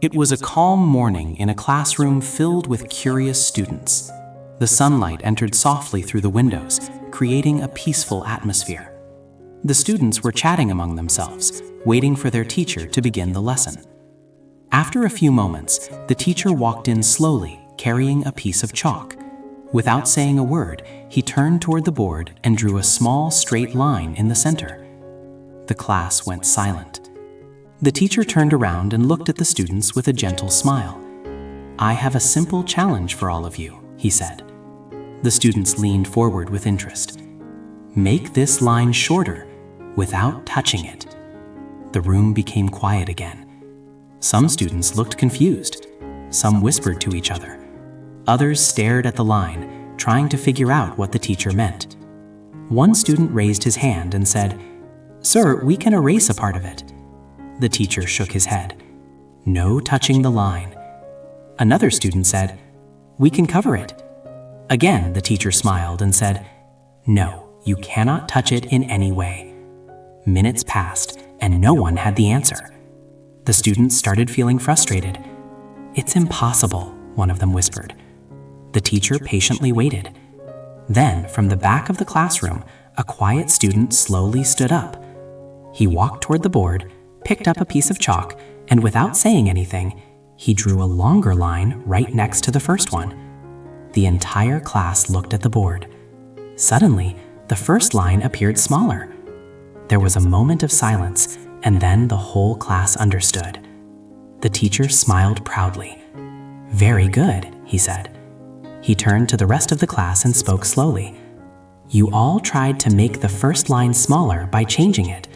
It was a calm morning in a classroom filled with curious students. The sunlight entered softly through the windows, creating a peaceful atmosphere. The students were chatting among themselves, waiting for their teacher to begin the lesson. After a few moments, the teacher walked in slowly, carrying a piece of chalk. Without saying a word, he turned toward the board and drew a small, straight line in the center. The class went silent. The teacher turned around and looked at the students with a gentle smile. "I have a simple challenge for all of you," he said. The students leaned forward with interest. "Make this line shorter without touching it." The room became quiet again. Some students looked confused. Some whispered to each other. Others stared at the line, trying to figure out what the teacher meant. One student raised his hand and said, "Sir, we can erase a part of it." The teacher shook his head. "No touching the line." Another student said, "We can cover it." Again, the teacher smiled and said, "No, you cannot touch it in any way." Minutes passed, and no one had the answer. The students started feeling frustrated. "It's impossible," one of them whispered. The teacher patiently waited. Then, from the back of the classroom, a quiet student slowly stood up. He walked toward the board, picked up a piece of chalk, and without saying anything, he drew a longer line right next to the first one. The entire class looked at the board. Suddenly, the first line appeared smaller. There was a moment of silence, and then the whole class understood. The teacher smiled proudly. "Very good," he said. He turned to the rest of the class and spoke slowly. "You all tried to make the first line smaller by changing it,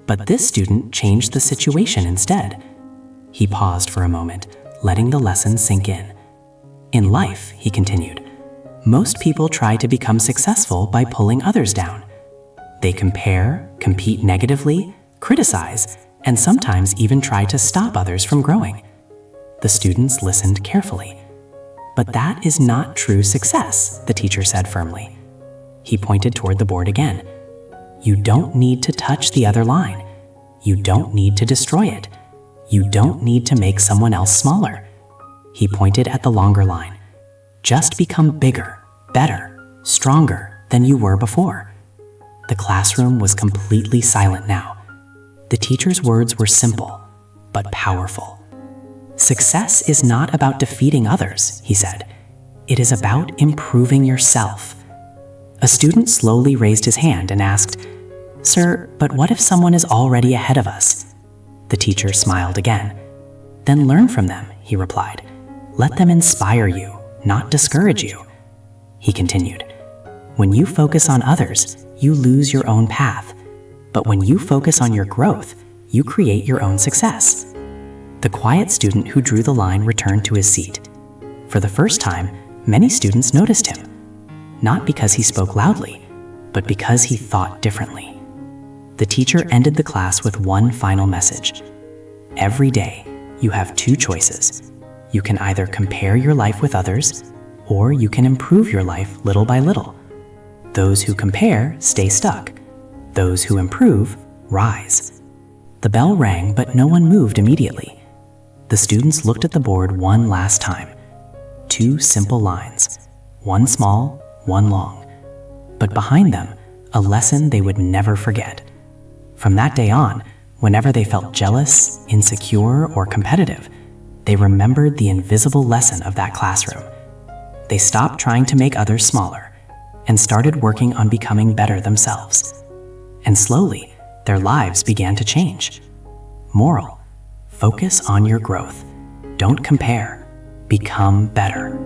but this student changed the situation instead." He paused for a moment, letting the lesson sink in. "In life," he continued, "most people try to become successful by pulling others down. They compare, compete negatively, criticize, and sometimes even try to stop others from growing." The students listened carefully. "But that is not true success," the teacher said firmly. He pointed toward the board again. "You don't need to touch the other line. You don't need to destroy it. You don't need to make someone else smaller." He pointed at the longer line. "Just become bigger, better, stronger than you were before." The classroom was completely silent now. The teacher's words were simple, but powerful. "Success is not about defeating others," he said. "It is about improving yourself." A student slowly raised his hand and asked, "Sir, but what if someone is already ahead of us?" The teacher smiled again. "Then learn from them," he replied. "Let them inspire you, not discourage you." He continued, "When you focus on others, you lose your own path. But when you focus on your growth, you create your own success." The quiet student who drew the line returned to his seat. For the first time, many students noticed him, not because he spoke loudly, but because he thought differently. The teacher ended the class with one final message. Every day, you have two choices. You can either compare your life with others, or you can improve your life little by little. Those who compare stay stuck. Those who improve rise. The bell rang, but no one moved immediately. The students looked at the board one last time. Two simple lines, one small, one long. But behind them, a lesson they would never forget. From that day on, whenever they felt jealous, insecure, or competitive, they remembered the invisible lesson of that classroom. They stopped trying to make others smaller and started working on becoming better themselves. And slowly, their lives began to change. Moral: focus on your growth. Don't compare. Become better.